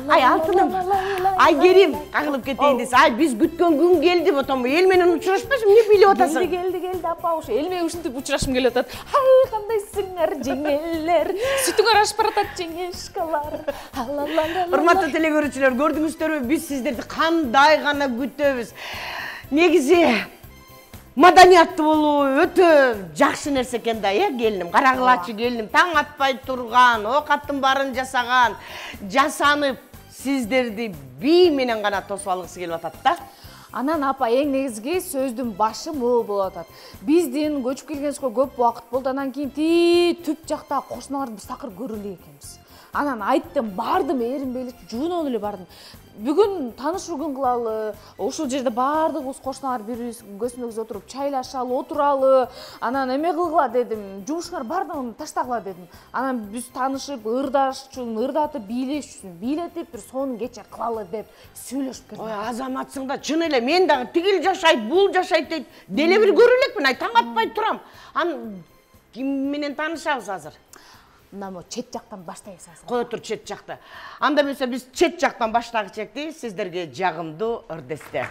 Ай алтыным. Ай келем, кагылып кетейин десе. Ай биз күткөн күн келди, потом эл менен учурашпайсың, эмне бийлеп атасың? Келди апа, ошо эл менен ушинтип учурашым келип атат. Ай кандайсыңар жеңелер, сүтүңөр ашып баратат жеңешкалар. Урматтуу телекөрүүчүлөр, көрдүңүздөрбү, биз сиздерди кандай гана күтөбүз. Негизи маданияттуу болуу өтө жакшы нерсе экен да, келиним. Карагылачы келиним, таң атпай турган, оокаттын баарын жасаган, жасанып сиздерди бий менен гана тосуп алгысы келип атат да. Анан апа эң негизги сөздүн башы могу болуп атат. Биздин көчүп келгенибизге көп убакыт болду, анан кийин түп жакта кошуналарды биз такыр көрө элек экенбиз. Анан айттым, бардым, эринбей эле жуунуп эле бардым. Бүгүн таанышуу күн кылалы, ушул жерде баардыгыбыз кошуналар бири-бирибиз көзмө-көз отуруп чайлашалы, отуралы, анан эме кылгыла дедим, жумушуңар бардыгын таштагыла дедим. Анан биз таанышып, ырдашчүн, ырдатып, бийлешчүн, бийлетип бир сонун кече кылалы деп сүйлөшүп келдим. Ой, азаматсың да, чын эле, мен дагы тигил жашайт, бул жашайт дейт, деле бир көрө элекмин, ай таң атпай турам. Ким менен таанышабыз азыр? Мына чет жактан баштайбыз азыр. Кое тур чет жакта. Анда эмесе биз чет жактан баштагычекти, сиздерге жагымдуу ырдестер.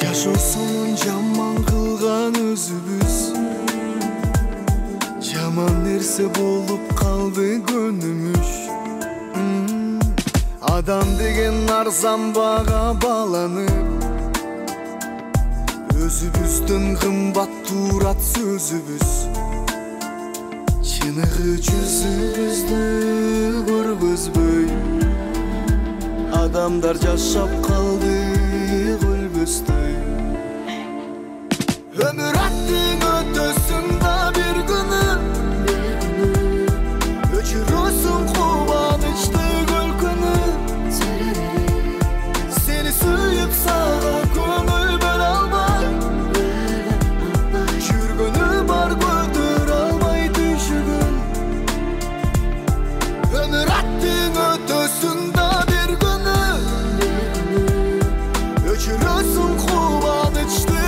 Жашоосун жаман кылган өзүбүз, жаман нерсе болуп калды көнүмүш. Адам деген арзан бага баланып, өзүбүздөн кымбат турат сөзүбүз. Чыныгы жүзүбүздү көргөзбөй, адамдар жашап калды көлбөстөй. Ömür attın ötesinde bir günü, öçürürsün kuvançlı gülkünü. Seni suyup sağa gönül ben almay, Jürgünü bar götür almay düşügün. Ömür attın ötesinde bir günü, öçürürsün kuvançlı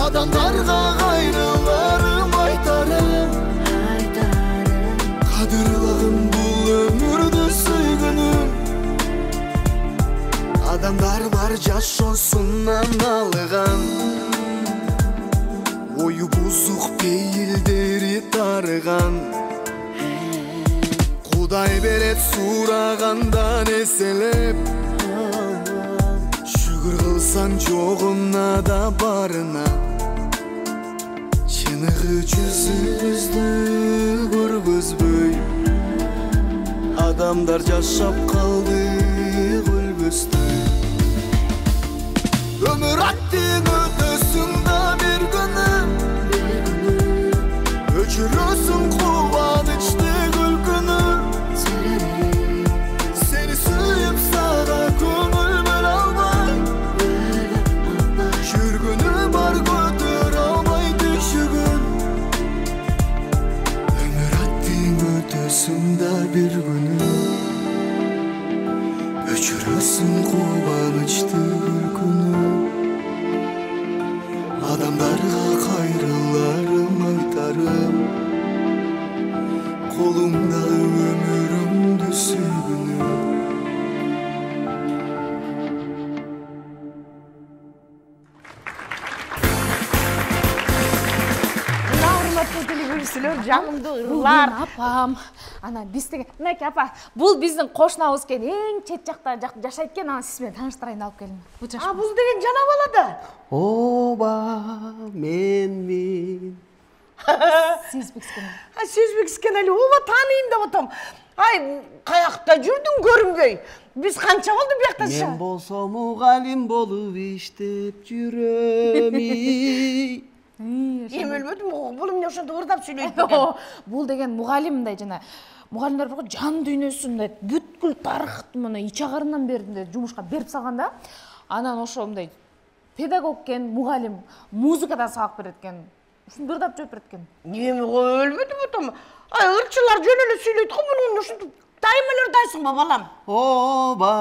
adamlarga gayrılarım aytarım, kadırlığım bul ömürdü süygünüm. Adamlar var жашоосунан алган, ою бузук пейилдери тарыган. Кудай берет сурагандан эселеп, шүгүр кылсаң жогуна да барына. Чыныгы жүзүбүздү көргөзбөй, адамдар жашап калды көлбөстөй. Ömür attın ötesinde bir günü, öçürürsün kuvançlı gülkünü. Seni suyup sağa gönül ben almay, Jürgünü bar götür almay düşügün. Ömür attın ötesinde bir günü, öçürürsün kuvançlı gülkünü. Adamlarga kayrılarım aytarım, kolumda ömürümdü süygünüm. Жагымдуу ырлар. Апам, ана биз деген, мынакей апа, бул биздин кошунабыз экен, эң чет жакта жашайт экен, анан сиз менен тааныштырайын алып келдим. Бул деген жана бала да. Оба, менмин. Сиз бекискен. Сиз бекискен эле, оба тааныйм деп атам. Ай, каякта жүрдүң көрүнбөй. Биз канча болду биякта жаша? Мен болсом мугалим болуп иштеп жүрөм. Эми өлбөдүм, бул эмне ошентип ырдап сүйлөйт экен. Бул деген мугалим жана мугалимдер бар, жан дүйнөсүн бүткүл тарыхты мына ич агарынан бери жумушка берип салган да. Анан ошо мындай педагог экен, мугалим, музыкадан сабак берет экен. Ушуну ырдап жооп берет экен. Эми өлбөдү бутам. Ырчылар жөн эле сүйлөйт го, муну ушинтип дайыма эле ырдайсыңбы, балам? Оба,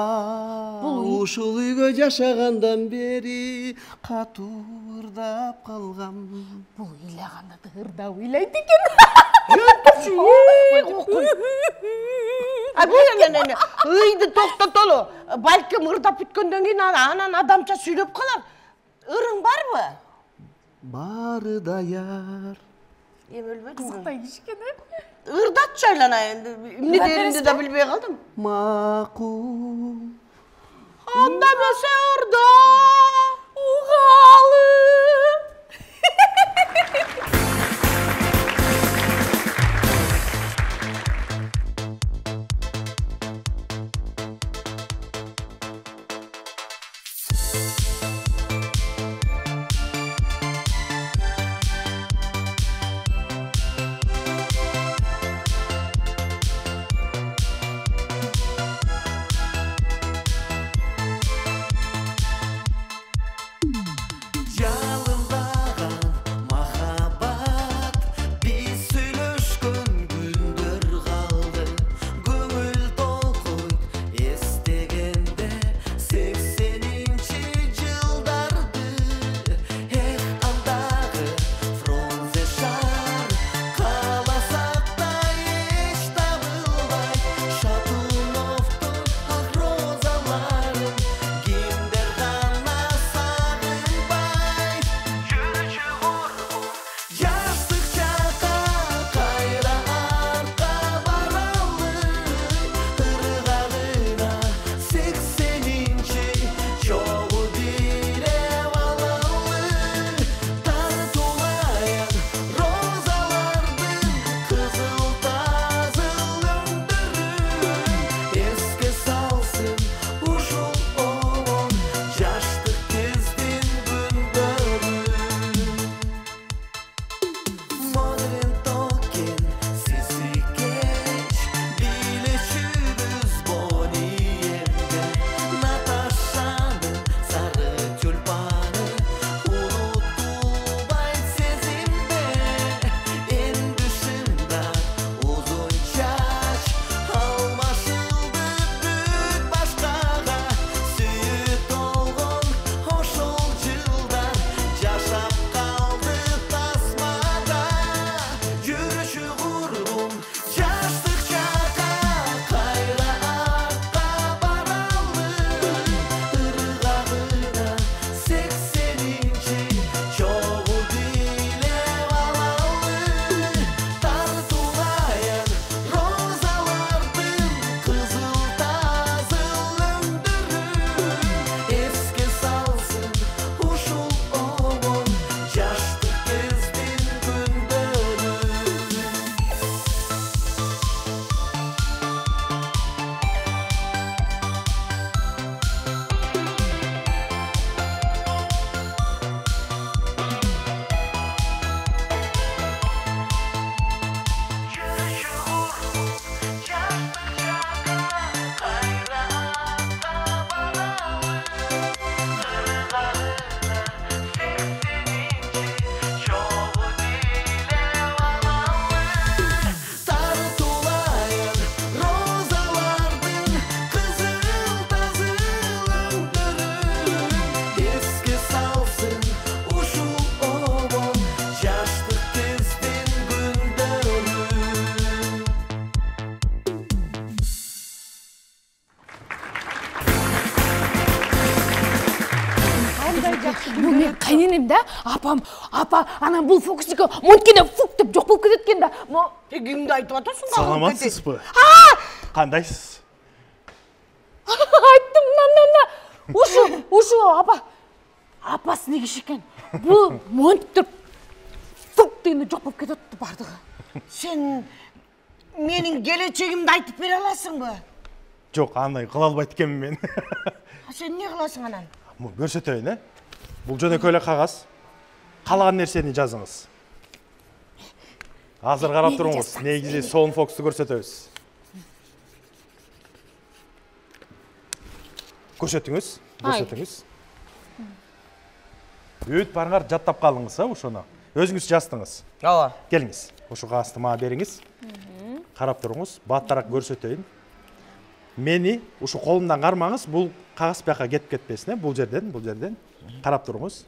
ушул үйгө жашагандан бери катуу ырдап калгам. Бул ыйлаганда да ырдап ыйлайт экен. Бул ыйды токтотолу. Балким ырдап бүткөндөн кийин анан адамча сүйлөп калар. Ырың барбы? Бары даяр. Эми өлбөдүм. Кызыктай кишкен. Ырдатчы айлана энди. Эмне деринди да билбей калдым. Макул. Анда болсо ырда. Угалым. Бул мен кайненем да, апа, анан бул фокуснике монткене фук деп жок болуп кетет экен да. Кимди айтып атасың? Саламатсызбы? Кандайсыз? Айттым, мына. Ушу, апа. Апасы не киши экен? Бул монттер фук дегенде жок болуп кетет бардыгы. Сен менин келечегимди айтып бере аласыңбы? Жок, андай кыла албайт экенмин мен. Сен не кыласың анан? Көрсөтөйүн, Бул жөнөкөй эле кагаз. Каалаган нерсени жазыңыз. Азыр карап туруңуз. Негизи Sound Fox'tu көрсөтөбүз. Көрсөтүңүз. Бүт барыңар жаттап қалыңыз, ошоны. Өзіңіз жастыңыз. Ооба. Келіңіз. Ошо кагазды мага бериңиз. Карап туруңуз. Баттараак көрсөтөйүн. Мени ушу колумдан кармаңыз, бул кагаз бияка кетип кетпесин, бул жерден. Карап туруңуз.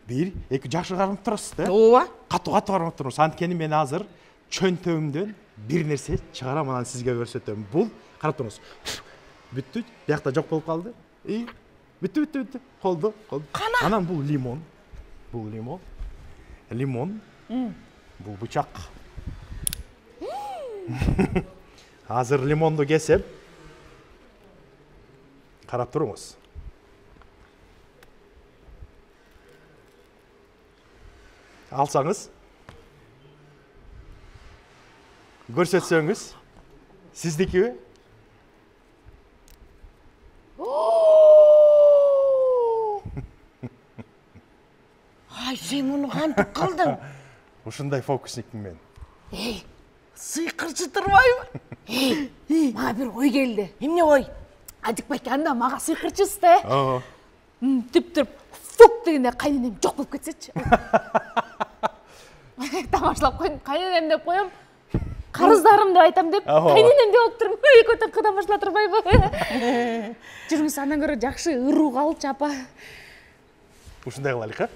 1, 2 жакшы карап турасыз да? Ооба. Катуу карап туруңуз. Анткени мен азыр чөнтөгүмдөн бир нерсе чыгарам, анан сизге көрсөтөм. Бул карап туруңуз. Бүттү. Биякта жок болуп калды. Бүттү. Колду. Анан бул лимон. Лимон. Бул бычак. Азыр лимонду кесем. Карап туруңуз. Алсаңыз. Көрсөтсөңүз. Сиздикиби? Ай, сен муну кантип кылдың? Ушундай фокусникмин мен. Сыйкырчы турбайбы? Мага бир ой келди. Эмне ой? Адикбек анда мага сыйкырчысыз да. Ооба. Түп туруп фук дегенде кайненем жок болуп кетсечи. Тамашлап коюм, кайненем деп коем. Карыздарым деп айтам деп, кайненем деп отурмун. Экөө тең тамашла турбайбы? Жүрүңүз, андан көрө жакшы ыруу калчу апа. Ушундай кылайлык,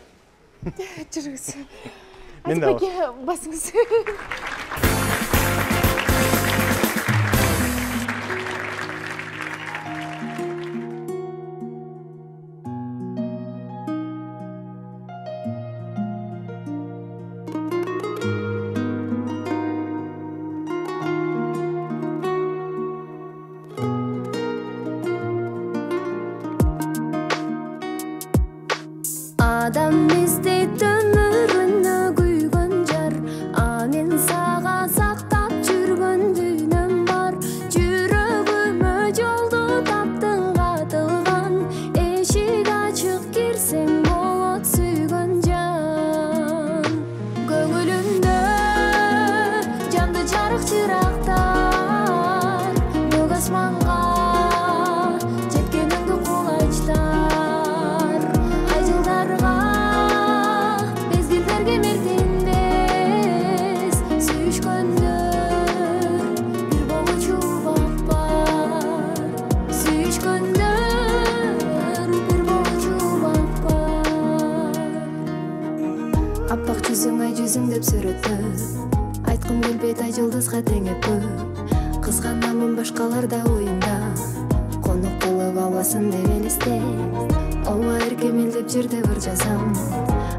Жүрүңүз. Мен да Адикбекке басыңыз. Адам издейт өмүрүнө күйгөн жар, анын сага сактап жүргөн дүйнөм бар. Жүрөгүмө жолду таптың катылган, эшик ачык кирсең болот сүйгөн жан. Көңүлүмдө жанды жарык чырактар, көк асманга жеткениңди кулачтар. Аппак жүзүң ай жүзүң деп сүрөттөп, айткым келбейт ай жылдызга теңеппө. Кызганамын башкаларда оюнда, конок кылып албасын деп элестеп. Ооба эркемелдеп жерде ыржасам,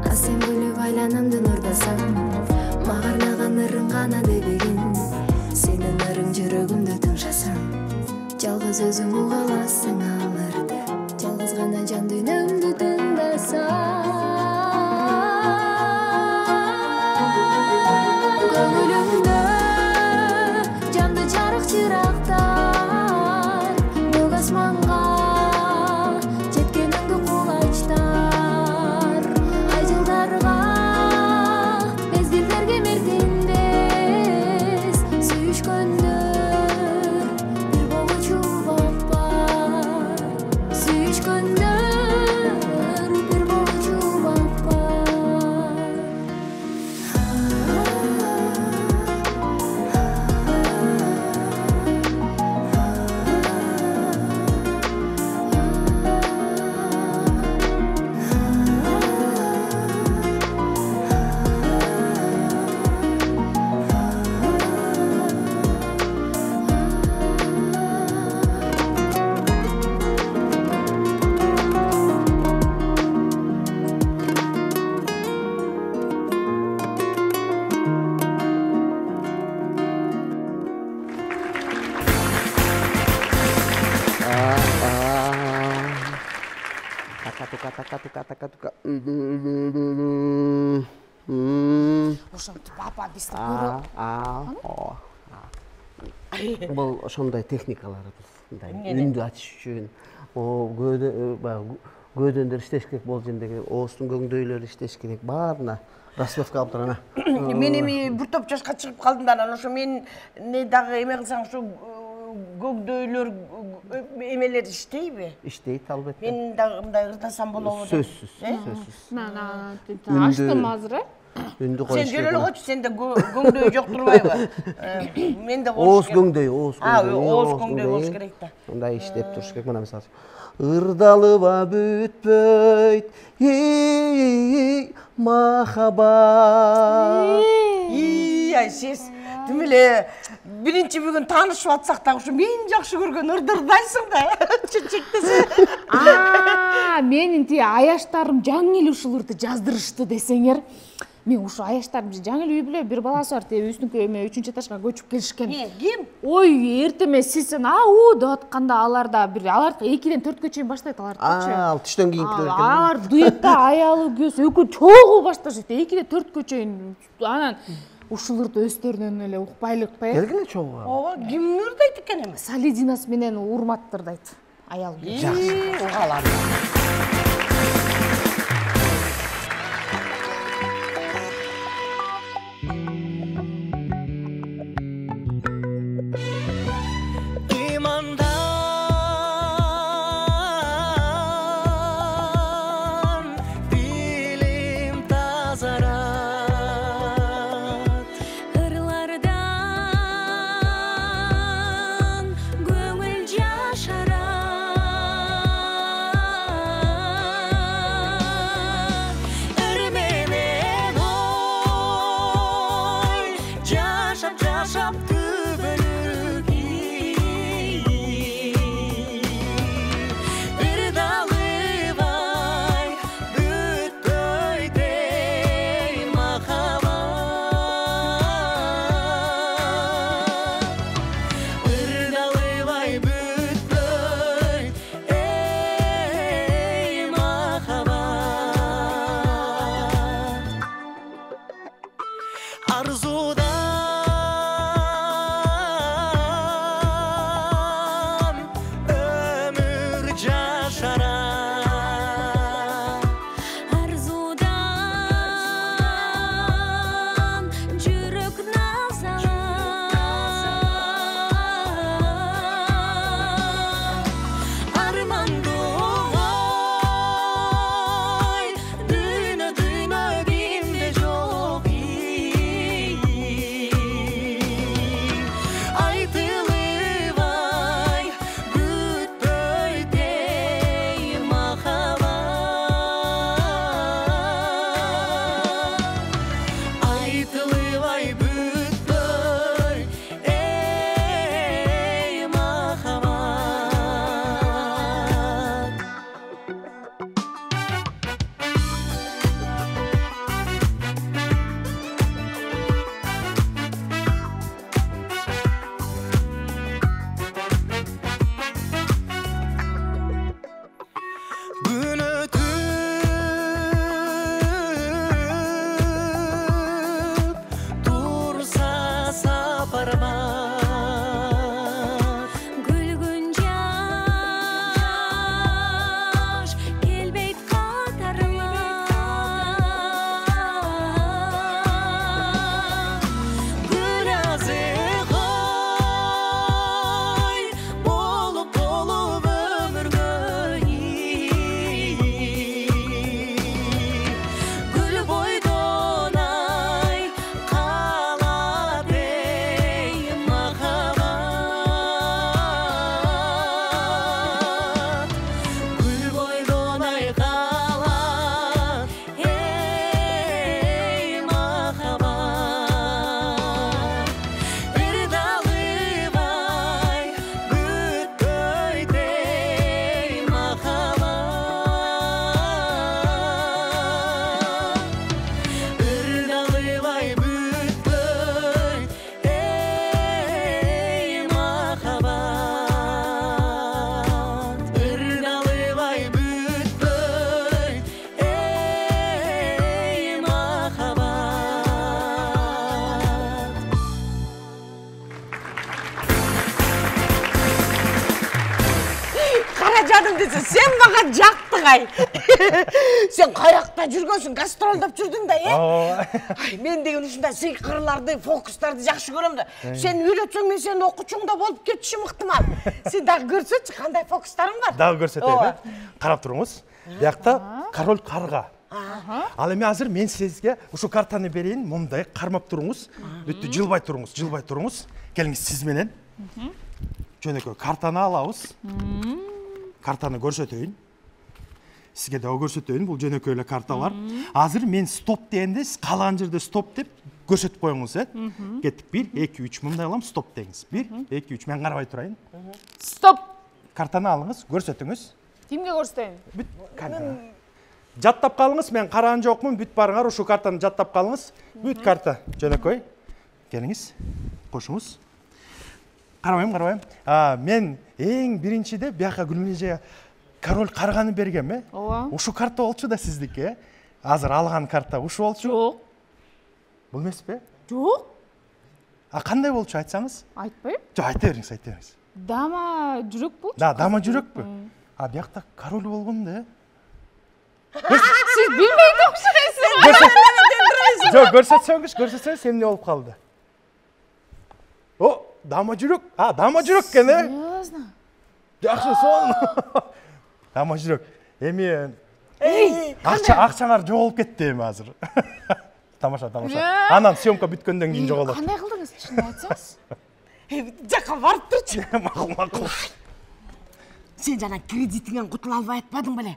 а сен күлүп айланамды нурдасам. Мага арнаган ырың гана дебегин, сенин ырың жүрөгүмдө тыңшасам. Жалгыз өзүң уга аласың ал ырды, жалгыз гана жан дүйнөмдү тыңдасам. Көңүлүмдө жанды жарык чырактар, көк асманга жеткениңди кулачтар. Айжылдарга мезгилдерге мертенбес, сүйүшкөндөр бир болчу баппар. Сүйүшкөндөр бир болчу баппар. Тука. Ошентип апа бизди көрө. Бул ошондой техникаларыбыз, мындай үндү ачыш үчүн, көөдөндөр иштеш керек болжун деген, ооздун көңдөйлөрү иштеш керек, баарына расчетка алып турган. Мен эми бир топ жашка чыгып калдым да, анан ошо мен не дагы эме кылсаң, ошо көкдөйлөр emeler işteybi? İşteydi albatta. Men de mындай ырдасам болобу? Сөзсүз, сөзсүз. Açtım hazır. Ündü Sen koyuş jölölü koç, sende göңдөй жок турбайбы? Men de Oğuz göңдөй, oğuz göңдөй. Oğuz göңдөй болуш керек да. Мындай иштеп туруш керек. Мына мисалы. Ырдалыба бүтпөйт, махаббат. Ай, сиз тим эле биринчи бүгүн таанышып атсак дагы ушу мен жакшы көргөн ырдырдайсың да. Чечектесе. Менин тие аяштарым жаңы эле ушул ырды жаздырышты десеңер. Мен ушу аяштарым жаңы эле үй бүлө бир баласы бар, үстүнкү эме 3-этажга көчүп келишкен. Ким? Ой, эртеме сиздин деп атканда аларда 2-ден 4-кө чейин баштайт алардычы. Ал түштөн кийин кирет экен. Алар дуэтте аялы күйөөс экөө чогуу башташат 2-ден 4-кө чейин. Анан ушул ырды өздөрүнөн эле укпайлык ба? Келгиле чогуу. Ооба, ким ырдайт экен эми? Салидинас менен Урмат ырдайт. Аял күйөөс. Жакшы. Угалам. жактырдым десе, сен мага жактыгай. Сен каякта жүргөнсүң, гастролдоп жүрдүң да, Ай, мен деген ушундай сыйкырларды, фокустарды жакшы көрөм да. Сен үйрөтсөң, мен сенин окуучуң да болуп кетишим ыктымал. Сен дагы көрсөтчү, кандай фокустарың бар? Дагы көрсөтөйүн. Карап туруңуз. Биякта король карга. Ал эми азыр мен сизге ушу картаны берейин, мындай кармап туруңуз. Бүттү, жылбай туруңуз. Келиңиз сиз менен. Жөнөкөй картаны алабыз. Картаны көрсөтөйүн. Сизге да көрсөтөйүн, бул жөнөкөй эле карталар. Азыр мен стоп дегенде, сиз каалаган жерде стоп деп көрсөтүп коюңуз, Кеттик. 1, 2, 3 мындай алам, стоп деңиз. 1, 2, 3 мен карабай турайын. Стоп. Картаны алыңыз, көрсөтүңүз. Кимге көрсөтөйүн? Бүт карта. Жаттап калыңыз, мен караган жокмун, бүт барыңар, ушу картаны жаттап калыңыз. Бүт карта жөнөкөй. Келиңиз, кошуңуз. Карабайм. Мен эң биринчиде бияка Гүлмирежеге король карганы бергем, Ооба. Ушу карта болчу да сиздики, Азыр алган карта ушу болчу. Жок. Бул эмеспи? Жок. Кандай болчу, айтсаңыз? Айтпайм. Жок, айта бериңиз. Дама жүрөк болчу. Да, дама жүрөкпү. Биякта король болгон да. Сиз билбейт окшойсуз. Жок, көрсөтсөңүз, эмне болуп калды? О, дама жүрөк. Дама жүрөк экен, Серьезно? Жакшы, сон. Дама жүрөк. Эми акчаңар жоголуп кетти эми азыр. Тамаша. Анан съемка бүткөндөн кийин жоголот. Кандай кылдыңыз, чын айтсаңыз? Жакка барып турчу. Макул. Сен жана кредитиңен кутула албай атпадың беле?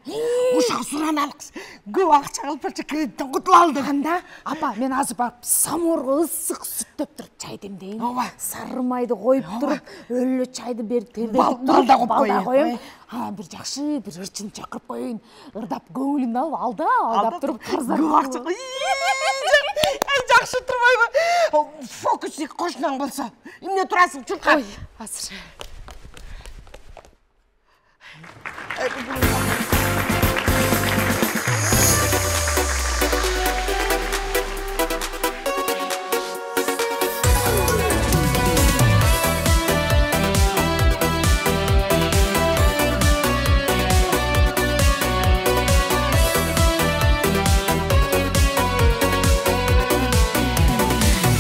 Ушуга сурана алкыз. Көп акча кылып берчи, кредиттен кутула алдым. Канда? Апа, мен азыр барып саморго ысык сүттөп туруп чай демдейин. Ооба. Сары майды коюп туруп, өлө чайды берип тербетип Балда коюп коюм. Бир жакшы, бир ырчын чакырып коюйн. Ырдап көңүлүн алып, алдап туруп карзар. Көп акча. Жакшы турбайбы? Фокусник кошунаң болсо. Эмне турасың, чурка? Ой, азыр.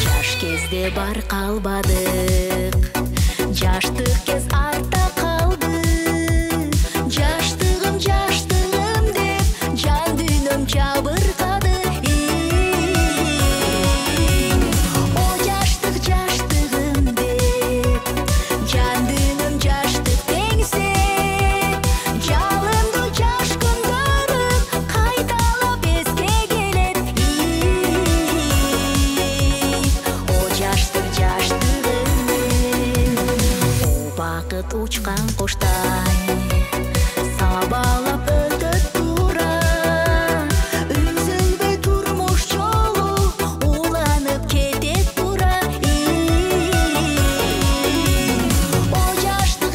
Жаш кезде бар калбадык, жаштык кез артта калды. Жаштыгым деп жан дүйнөм жабыркады. О жаштыгым деп жан дүйнөм жаштык деңсе, жалынды жаш күндөрүм кайталап эске келет. О жаштыгым, убакыт учкан коштай сабалап өтөт тура, үзүлбөй турмуш жолу уланып кетет тура. О жаштык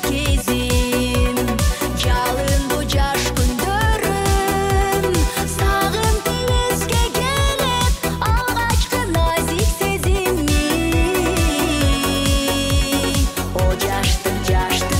кезим, жалынды жаш күндөрүм, сагынтып эске келет алгачкы назик сезимим. О жаштык кезим.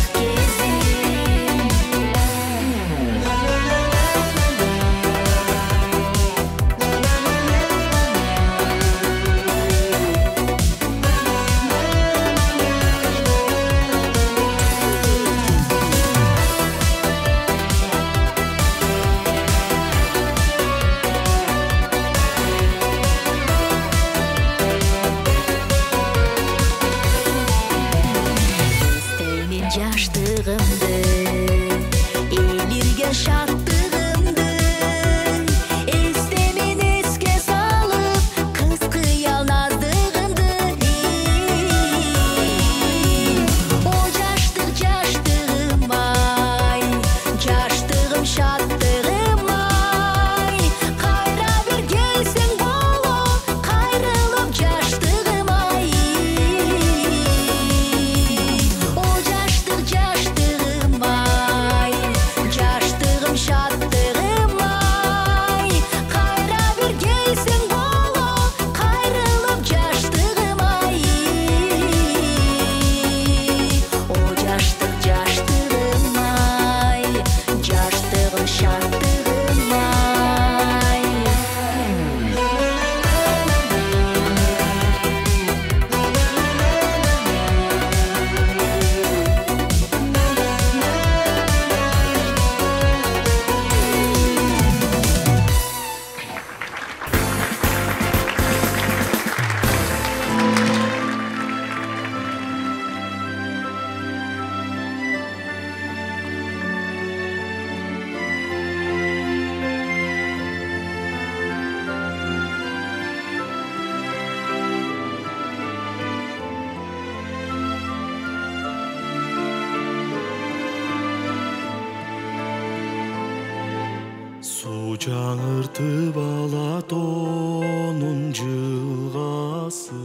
жаңыртып алат onun жылғасын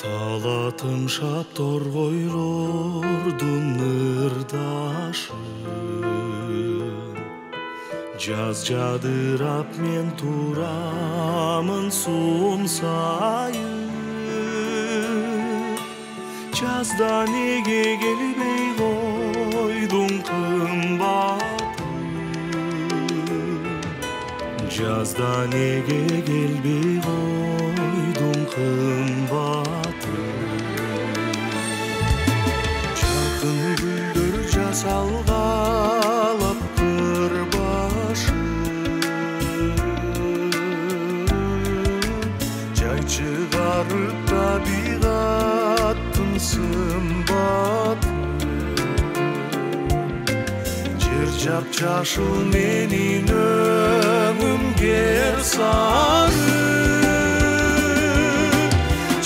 талатын шап торғойлордун ырдашын жаз жадырап мен турамын сум сайын жазда неге келбей койдуң кымбатым жазда неге келбей койдуң кымбатым жакын гүлдөр жасалгалап кыр башын жай чыгарып табигаттын сымбатын жер жап-жашыл менин өңүм кер сары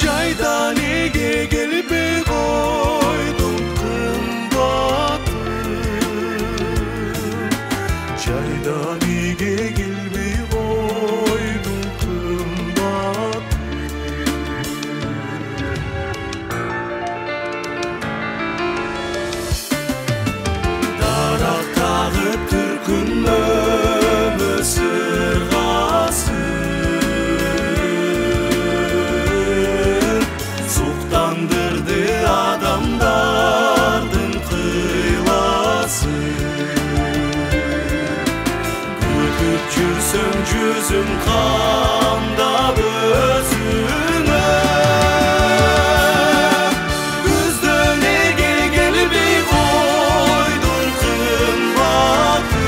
жайда неге келбей койдуң кымбатым жайда неге келбей койдуң кымбатым дарактагы түркүн сыргасын суктандырды адамдардын кыйласын күтүп жүрсөң жүзүм кандап өзүңө күздө неге келбей койдуң кымбатым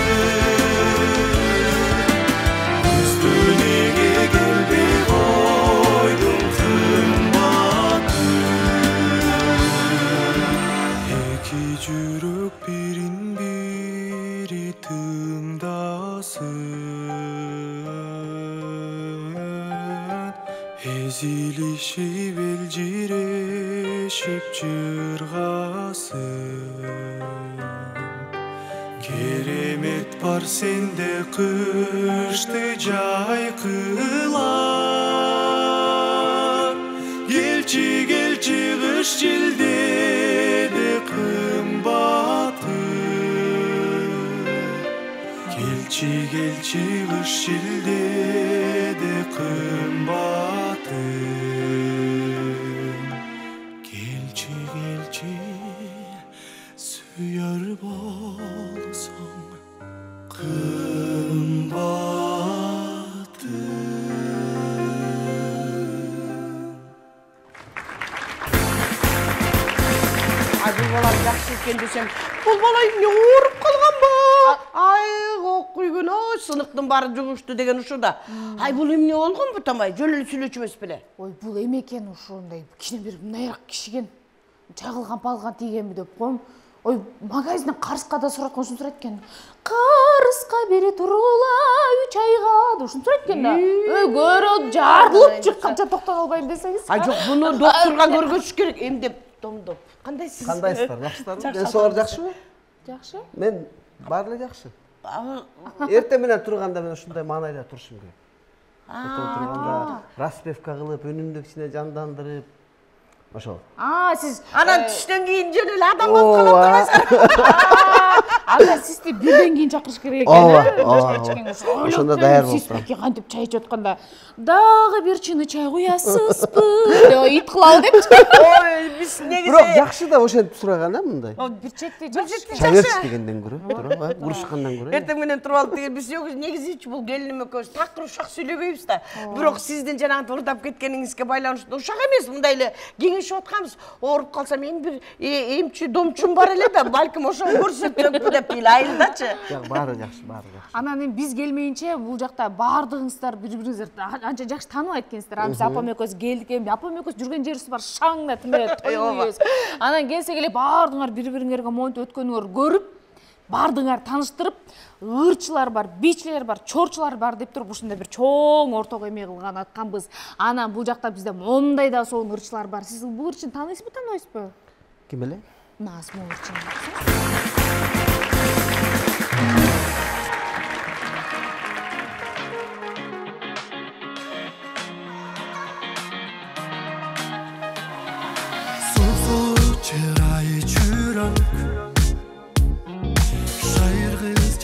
күздө неге келбей койдуң кымбатым эки жүрөк бирин бири тыңдасын эзилишип элжирешип жыргасын керемет бар сенде кышты жайкылар келчи келчи кыш жилдеде кымбатым келчи келчи кыш жилдеде кымбатым келчи келчи сүйөр болсоң кымбатым Ай, бұл балам жақсы екен десем, бұл бала не ооруп қалған ба? Ай, оқ күйген, ой, сынықтың бары жүгішті деген ұшуда. Ай, бұл емне олғын бұтамай, жөлілі сүйлечімес біле. Ой, бұл емекен ушундай кичине бир мынайраак кишиген чагылган палган тийгенби деп коем. Ой, магазинден карыска да сурат ушун сурайт экен. Карыска бери турула 3 айга деп ушун сурайт экен да. Ой, көрөт жарылып чыкканча токтоп албайм десеңиз. Ай, жоқ, бұны докторға көргөзүш керек. Эмдеп, домдоп. Кандайсыз? Кандайсыздар? Жакшысыздарбы? Мен согар жакшыбы? Жакшы. Мен баары эле жакшы. Эртең менен турганда мен ушундай маанайда турушум керек. Эртең турганда распевка кылып, үнүмдү кичине жандандырып, ошол. Сиз Анан түштөн кийин жөн эле адам болуп калып турасыз. анда сизди бирден кийин чакырыш керек экен. Ошондо даяр болуп Сиз пирке кантип чай ичип атканда дагы бир чыны чай куясызбы деп ит кылалы депчи. Ой, биз негизи. Бирок жакшы да ошентип сураган мындай. Бир четти жакшы. Чай берчи дегенден көрө, туура, урушкандан көрө. Эртең менен туруп алып деген биз негизи бул келиним экөөбүз такыр ушак сүйлөбөйбүз да. Бирок сиздин жанагы урдап кеткениңизге байланыштуу ушак эмес, мындай эле кеңешип атканбыз. Ооруп калсам эң бир эмчи домчум бар эле да, балким ошону көрсөтөкпү деп ыйлайын-дачы. Жок, баары жакшы, баары жакшы. Анан эми биз келмейинче бул жакта баардыгыңыздар бири-бириңиздерди анча жакшы тааныбайт экенсиздер. Биз апам экөөбүз келдик, эми апам экөөбүз жүргөн жерибиз бар, шаңда тимелеп тоюбуз. Анан келсе келе баардыгыңар бири-бириңерге монтип өткөнүңөр көрүп, баардыгыңар тааныштырып, ырчылар бар, бичилер бар, чорчулар бар деп туруп ушундай бир чоң ортого эме кылган атканбыз. Анан бул жакта бизде мондай да сонун ырчылар бар. Сиз бул ырчыны тааныйсызбы, тааныбайсызбы? Ким эле? Назму ырчыны.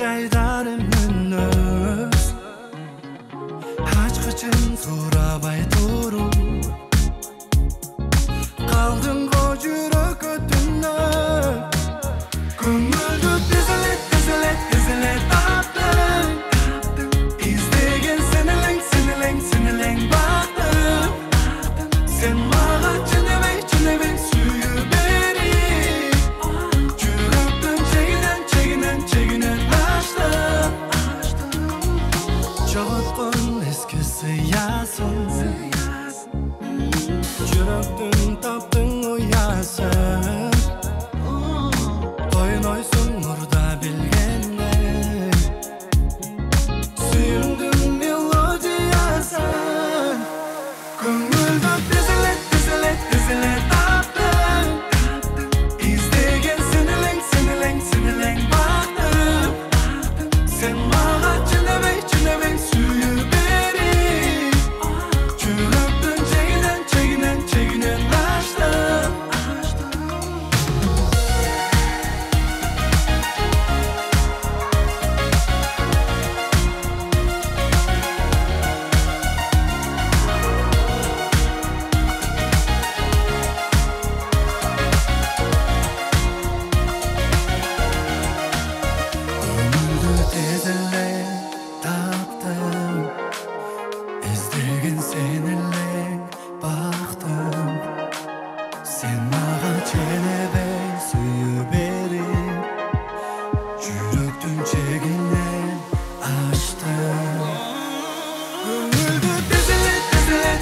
жайдарым үнөз ачкычын сурабай туруу калдың го жүрөккө түнөп көңүлдү тизилет таптым издеген сен элең бактым сен мага чын эбей сүйүү берип жүрөктүн чегинен ачтым жоготкон эски сыясын жүрөктүн таптың уясын койнойсуң мурда билгендей сүйүндүм мелодиясын көңүлдү тизилет таптым издеген сен элең бактым сен мага чын эбей сүйүү берип жүрөктүн чегинен ачтым көңүлдү тизилет таптым издеген сен элең бактым сен мага чын эбей сүйүү берип жүрөктүн чегинен ачтым көңүлдү тизилет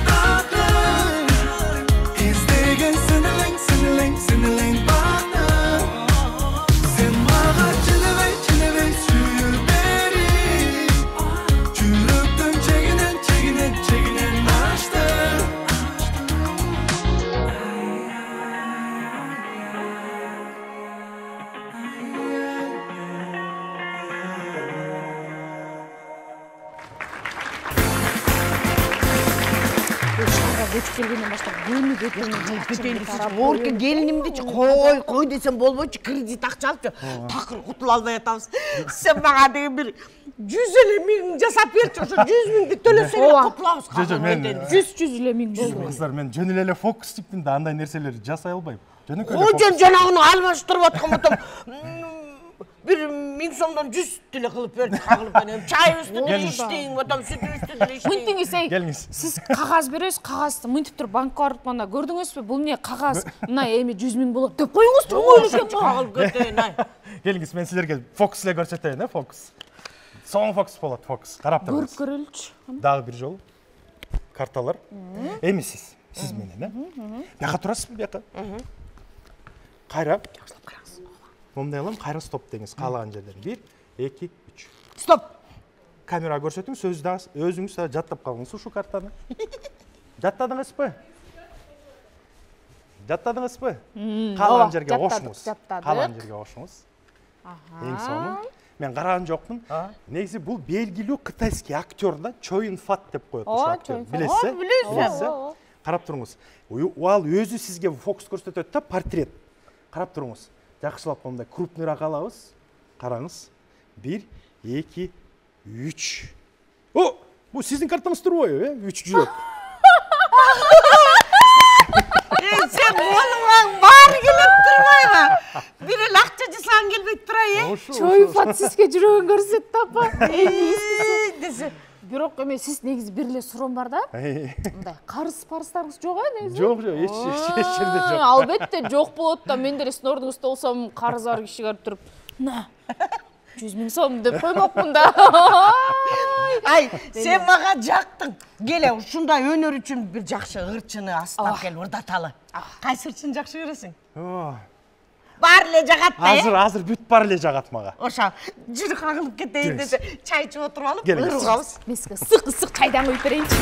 таптым издеген сен элең бактым сен мага чын эбей сүйүү берип жүрөктүн чегинен ачтым шаарга көчүп келгенден баштап көңүл Орке келинимдичи кой десем болбойчу, кредит акча алыпчы. Такыр кутула албай атабыз. Сен мага деген бир 150 миң жасап берчи, ошо 100 миңди төлөсөң кутулабыз. мен 100 миң болду. кыздар мен жөн эле фокус типтин да андай нерселерди жасай албайм. Жөнөкөй Жанагыны алмаштырып аткан ботом. 1000 сомдон 100 деле кылып берди, кагылып менен. Чайыбызды иштейин, ботом сүтүбүздү деле иштейин. Мынтиңиз эй. Келиңиз. Сиз кагаз бересиз, кагазды мынтип туруп банкка барып мына көрдүңүзбү? Бул эмне кагаз? Мына эми 100 миң болот деп коюңузчу. Кагылып кетейин, ай. Келиңиз, мен силерге фокус эле көрсөтөйүн, фокус. Соң фокус болот, фокус. Карап Көрүп турыңыз. көрөлүчү. Дагы бир жолу. Карталар. Эми сиз менен, Бияка турасызбы, бияка? Кайра. Момундай кылам, кайра стоп деңиз, каалаган жерден. 1, 2, 3. Стоп. Камерага көрсөтүңүз, өзүңүз да жаттап калыңыз ушу картаны. Жаттадыңызбы? Каалаган жерге кошуңуз. Каалаган жерге кошуңуз. Эң соңу. Мен караган жокмун. Негизи бул белгилүү кытайский актер да, Чоин Фат деп коет ушу актер. Билесиз? Билесиз? Карап туруңуз. Ал өзү сизге фокус көрсөтөт да, портрет. Карап туруңуз. Жакшылап мындай крупныйраак алабыз. Караңыз. 1, 2, 3. О, бул сиздин картаңыз турбойбу, 3 жүрөк. Сен колуңан баары келип турбайбы? Бир эле акча жасаган келбей турай, Чоин Фат сизге жүрөгүн көрсөттү апа. Десе. Бирок эми сиз негизи бир эле суроом бар да. Мындай карыз-парыздарыңыз жок негизи? Жок, эч жерде жок. Албетте жок болот да. Мен деле сиздин ордуңузда болсом, карыз бар кишиге барып туруп, "На, 100 миң сом" деп коймокмун да. Ай, сен мага жактың. Келе, ушундай өнөр үчүн бир жакшы ырчыны астан кел ырдаталы. Кайсы ырчыны жакшы көрөсүң? Бар эле жагат да. Азыр бүт бар эле жагат мага. Ошо, жүрү кагылып кетейин десе, чай ичип отуруп алып, ыргабыз. Мен сизге ысык чайдан куюп берейинчи.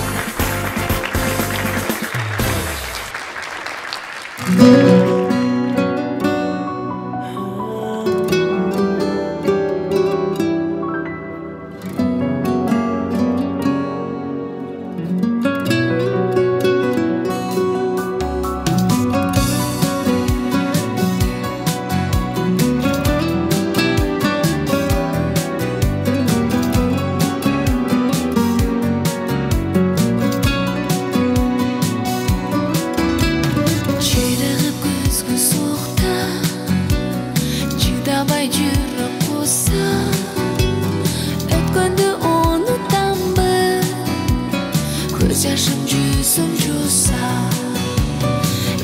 көз жашым жүзім жуса,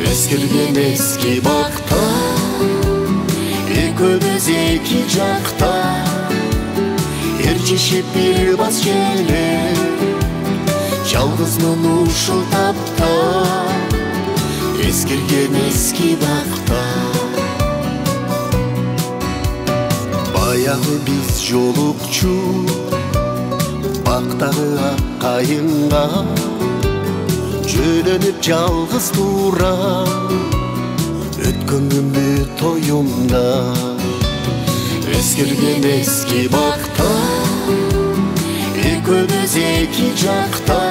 өзгерген eski bakta, ekөөбүз эки жакта, эрчишип бир бас желе, жалгызмын ушул тапта, eskirgen eski bakta. Баягы биз жолукчу бактагы аккайынга, жөнөнүп жалгыз тура, өткөн күндү тоюмда. Eskirgen eski bakta, ekөөбүз эки жакта,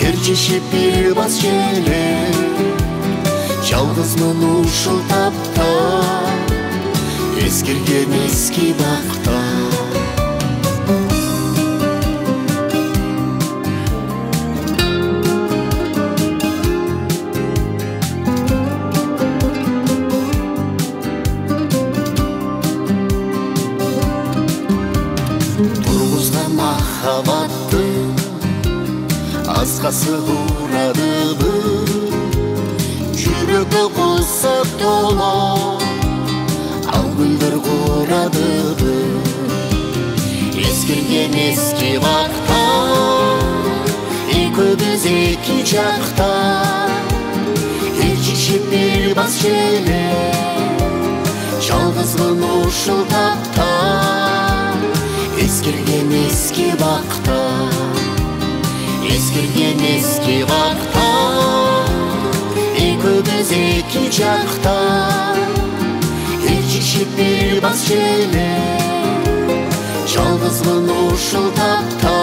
эрчишип бир бас желе, жалгызмын ушул тапта, eskirgen eski bakta. Turguzgan mahabatты аскасы урадыбы, жүрөгө кулса толо, ал гүлдөр курадыбы. Eskirgen eski bakta, ekөөбүз эки жакта, эрчишип бир бас желе, жалгызмын ушул тапта, eskirgen eski bakta. Eskirgen eski bakta, ekөөбүz эки жакта, эрчишип бир бас желе, жалгызмын ушул тапта,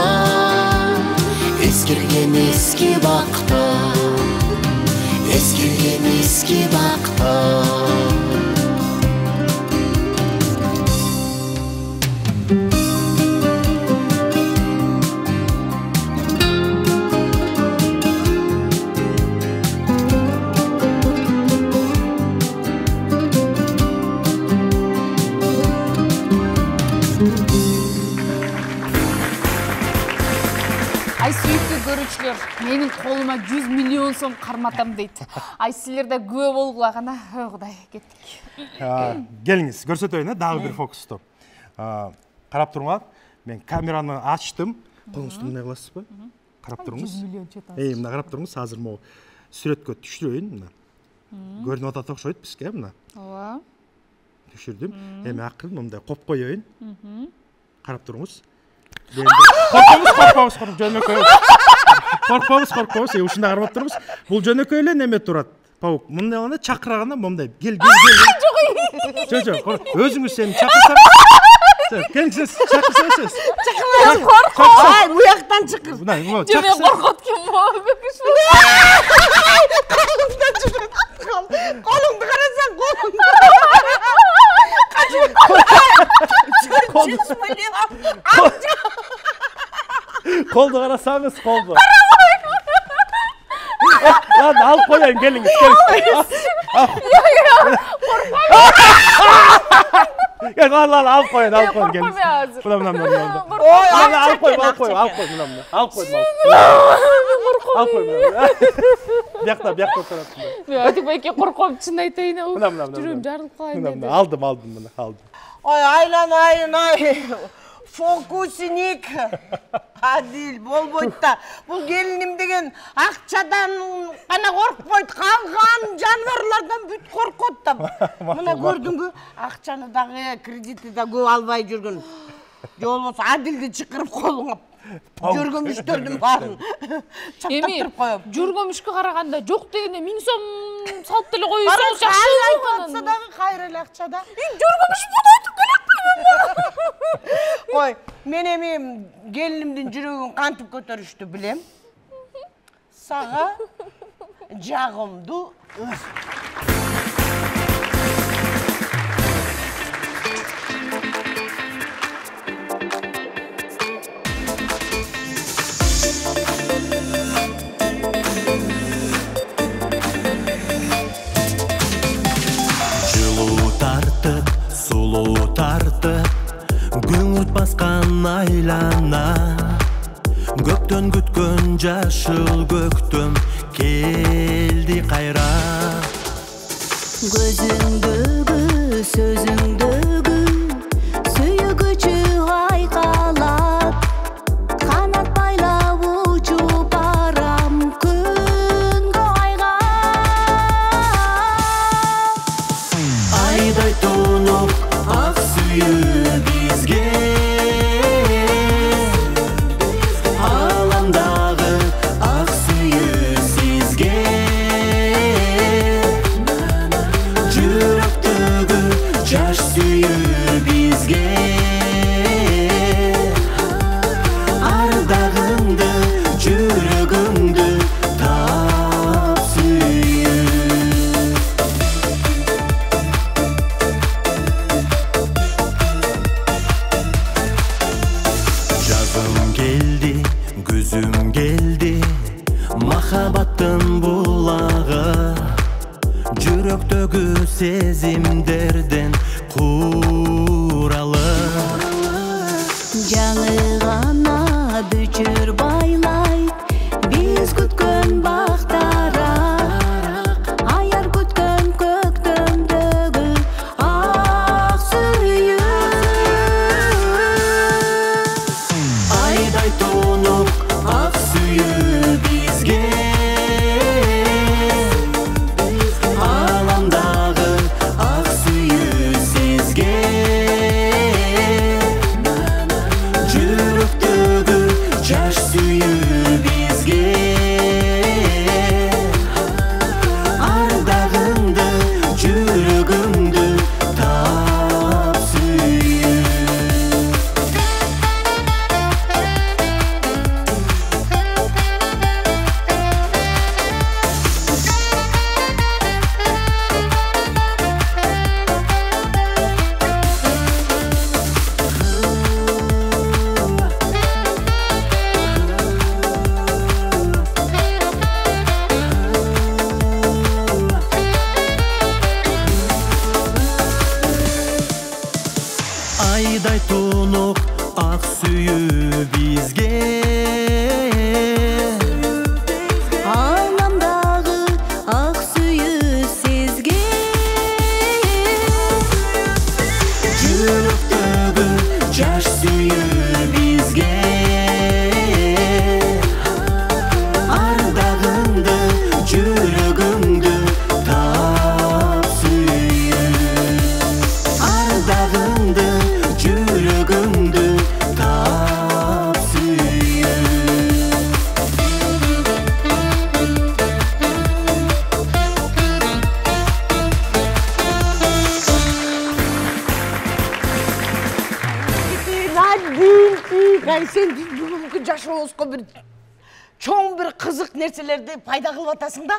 eskirgen eski bakta, eskirgen eski bakta. Ай сүйүктүү көрүүчүлөр, менин колума 100 миллион сом карматам дейт. Ай силер да күбө болгула гана. Ой Кудай, кеттик. Келиңиз, көрсөтөйүн, дагы бир фокусту. Карап туруңар, мен камераны ачтым. Колуңузду мындай кыласызбы? Карап туруңуз. 100 миллион чет. Мына карап туруңуз, азыр могу сүрөткө түшүрөйүн, мына. Көрүнүп атат окшойт бизге, мына. Ооба. Түшүрдүм. Эми акырын мындай коп коёюн. Карап туруңуз. Коркпоңуз, жөнөкөй. Коркпоңуз, ушундай карап туруңуз. Бул жөнөкөй эле неме турат. Паук, мындай гана чакырганда момундай кел. Жок, өзүңүз сени чакырсаңыз. Келиңиз, чакырсаңыз. Чакырбайсыз. Ай, буяктан чакыр. Мына, Жөмө коркот ким болду? Колуңду карасаң, колуңду. Колду карасаңыз, колду. Lan al koyayım, geliniz. Gel lan al koyun, geliniz. Buna. Al koyun. Biyakta tarafında. Hadi belki korkup çın aytayın. Buna. Жүрөм жарылып калайын dedi. Aldım bunu, aldım. Ой, ай. Фокусник. Адил болбойт да. Бул келиним деген акчадан гана коркпойт, калган жаныбарлардан бүт коркот да. Мына көрдүңбү? Акчаны дагы, кредитти да көп албай жүргөн. Же болбосо Адилди чакырып колуңа жүргөмүштөрдүн баарын чактырып коём. Жүргөмүшкө караганда жок дегенде 1000 сом салып деле коюңуз жакшы болот. Дагы кайра эле акча да. Жүргөмүш болот керек. Ой, мен эми келинимдин жүрөгүн кантип көтөрүштү билем. Сага жагымдуу Көңүт баскан айлана, Көптөн күткөн жашыл көктөм келди кайра. Gözündөгү сөзүңдөгү сүйгүчү айкалат, канат байлап учуп барам күнгө айга. Айдай тонуп ак сүйүү бизге, аламдагы ак сүйүү сизге. Жүрөктөгү жаш сүйүү бизге, ардагыңды жүрөгүңдү таап сүйүү. Жазым келди, күзүм келди, махабаттын булагы, жүрөктөгү сезимдерден куралы. Жаңы гана бүчүр байлай биз күткөн бактара, аяр күткөн көктөмдөгү ак сүйүү. Айдай тонуп ак сүйүү бизге, аламдагы ак сүйүү сизге. Жүрөктөгү жаш сүйүү бизге, ардагыңды жүрөгүңдү таап сүйүү. Айдай тонуп ак сүйүү бизге, Аламдагы ак сүйүү сизге. жүрөктөгү жаш сүйүү бизге, ардагыңды жүрөгүңдү таап сүйүү. Ардагыңды жүрөгүңдү таап сүйүү. Надин, сен бүгүнкү жашообузга бир чоң бир кызык нерселерди пайда кылып атасың да.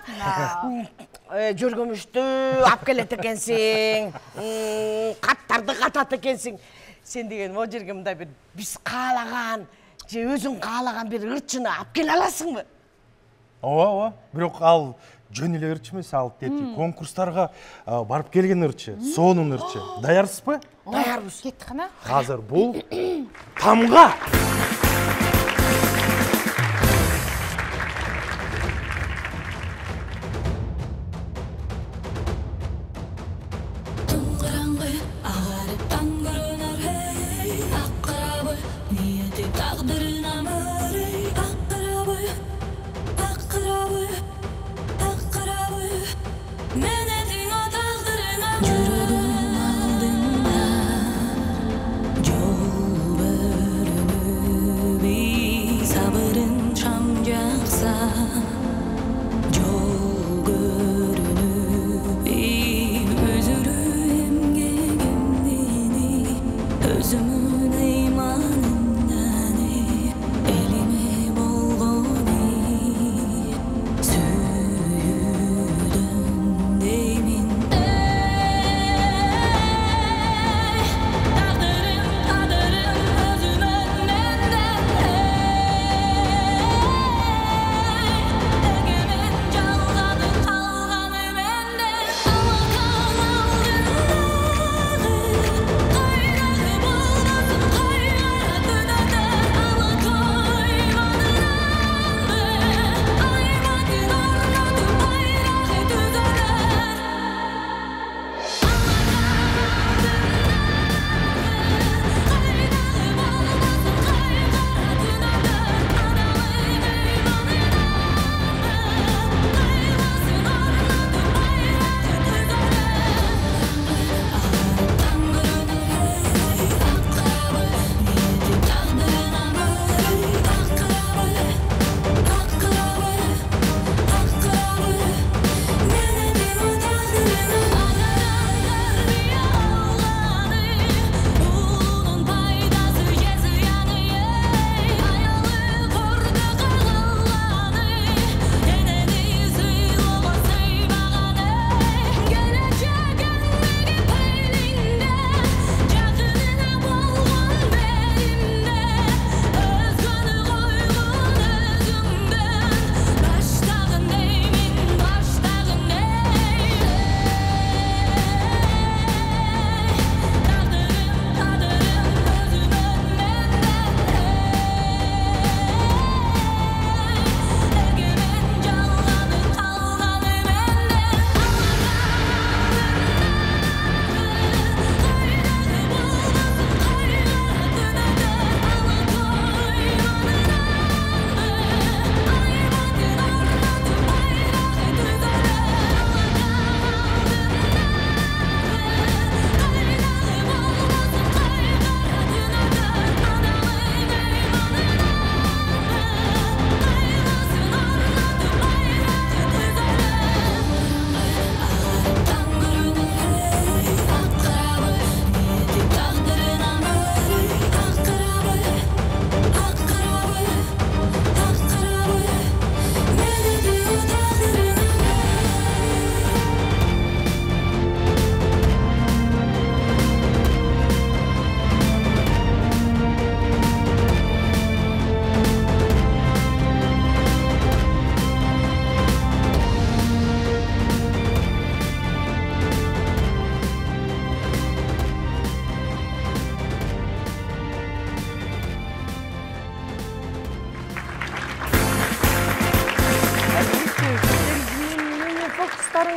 Жөргөмүштү алып келет экенсиң, каттарды катат экенсиң. Сен деген могу жерге мындай бир биз каалаган же өзүң каалаган бир ырчыны алып келе аласыңбы? Ооба, бирок ал жөн эле ырчы эмес, ал дети конкурстарга барып келген ырчы, сонун ырчы. Даярсызбы? Даярбыз. Кеттик кана. Азыр бул тамга. Караңгы агарып таң көрүнөр, эй, ак карабы ниети тагдырына мөр, эй, ак карабы, ак карабы, ак карабы, менетиң о тагдырына. Жүрөгүм алдыңда жол көрүнүп, сабырын шам жакса жол көрүнүп, өзүрү эмгегимдини өзүмүн ыйманымдан элиме болгону сүйүүдөн деймин. Тагдырым өзүмөн менден,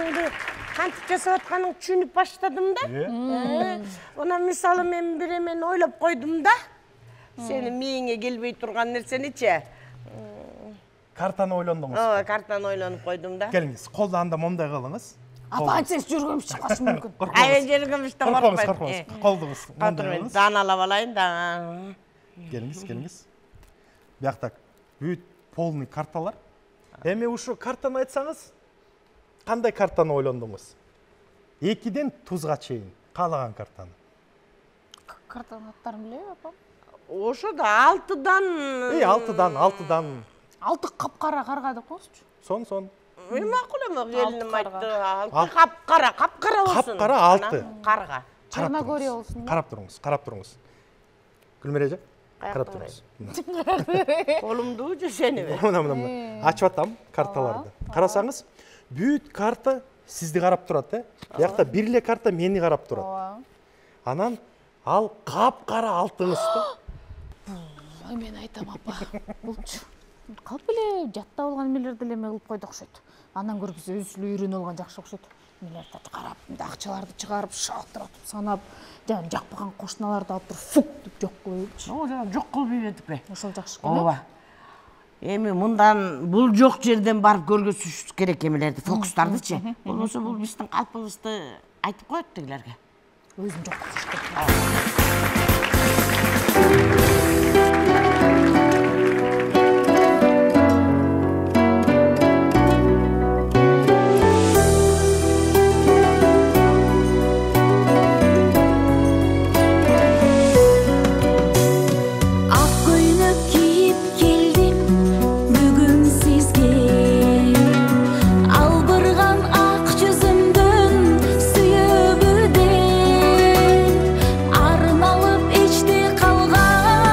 карттарыңды кантип жасап атканыңды түшүнүп баштадым да. Онан мисалы мен бир эмени ойлоп койдум да. Сенин мээңе келбей турган нерсеничи. Картаны ойлондуңуз. Ооба, картаны ойлонуп койдум да. Келиңиз, колду анда момдай кылыңыз. Апа антсыз жүргөнүбүз чыкпашы мүмкүн. Ай, жүргөнүштө Коркпоңуз. Колдуңуз момдай Мен кылыңыз. даналап алайын да. Келиңиз. Биякта бүт полный карталар. Эми ушу картаны айтсаңыз, кандай картаны ойлондуңуз? 2ден тузга чейин каалаган картаны. Картанын аттарын билеби апам? Ошо да 6дан. 6дан. 6 капкара карга деп коесузчу. Сон. Макул эме келиним айтты. Алты. Капкара болсун. Капкара 6. Карга. Черногория болсун. Карап туруңуз. Гүлмира эже, карап туруңуз. Колумду же сени. Мына. Ачып атам карталарды. Карасаңыз, бүт карта сизди карап турат, Биякта бир эле карта мени карап турат. Анан ал капкара алтыңыз да. Ой, мен айтам апа. Булчу. Калп эле жатта болгон эмелерди эле кылып койду окшойт. Андан көрө биз өзүлө үйрөнүп алган жакшы окшойт. Эмелерди карап, акчаларды чыгарып, шалтыратып, санап, жана жакпаган кошуналарды алып туруп фук деп жок коюпчу. О, жана жок кылып ийбедикпи? Ошол жакшы экен. Ооба. Эми мындан бул жок жерден барып көргөзүш керек эмелерди, фокустардычы. Болбосо бул биздин калпыбызды айтып коет тигилерге. Өзүм жок коюштум. Арналып ичти калган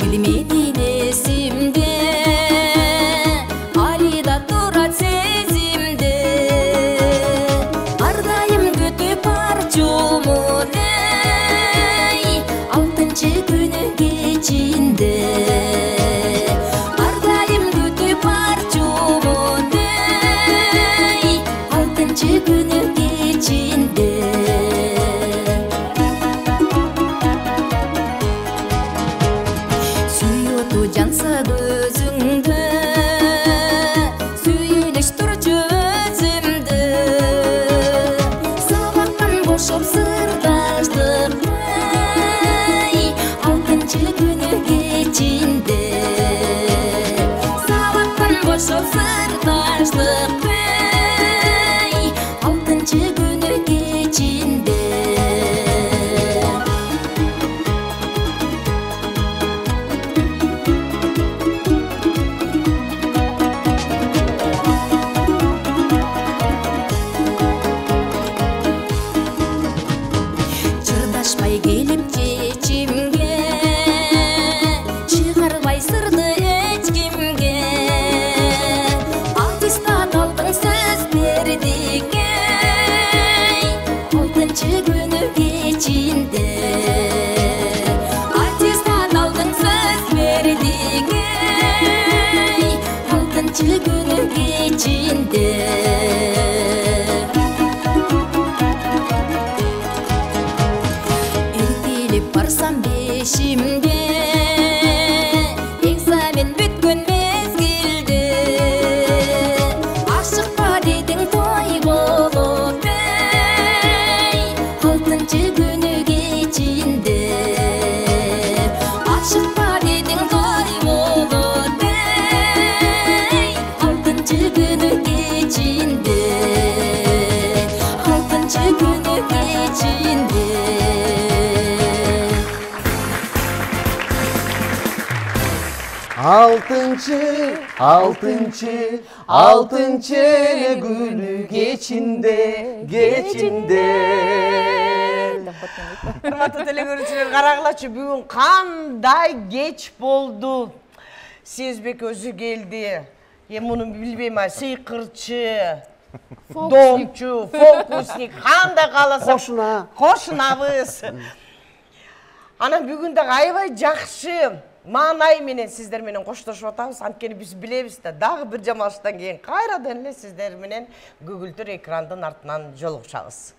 Эл менин эсимде Алида турат сезимде Ар дайым күтүп арчумун алтынчы күнү кечинде Ар дайым күтүп арчумун алтынчы күнү кечинде Сүйөтү жанса көзүңдө сүйүлүш турчу өзүмдү Сабактан бошоп сырдаштык алтынчы күнү кечинде Сабактан бошоп сырдаштык алтынчы күнү кечинде Чырдашпай келип чечимге чыгарбай сырды эч кимге Аттестат алдың сөз бердиң алтынчы күнү кечинде Аттестат алдың сөз бердиң алтынчы күнү кечинде Эртелип барсам бешимде экзамен бүткөн мезгилде Ашыкпа дедиң той болуп алтынчы күнү кечинде Ашыкпа дедиң той болуп алтынчы күнү кечинде алтынчы күнү кечинде алтынчы күнү кечинде Урматтуу телекөрүүчүлөр, карагылачы бүгүн кандай кеч болду. Сезбек өзү келди. Муну билбейм, сыйкырчы, домчу, фокусник, кандай кааласак кошунабыз. Анан бүгүн да аябай жакшы маанай менен сиздер менен коштошуп атабыз. Анткени биз билебиз да, дагы бир жамалыштан кийин кайрадан эле сиздер менен көгүлтүр экрандын артынан жолугушабыз.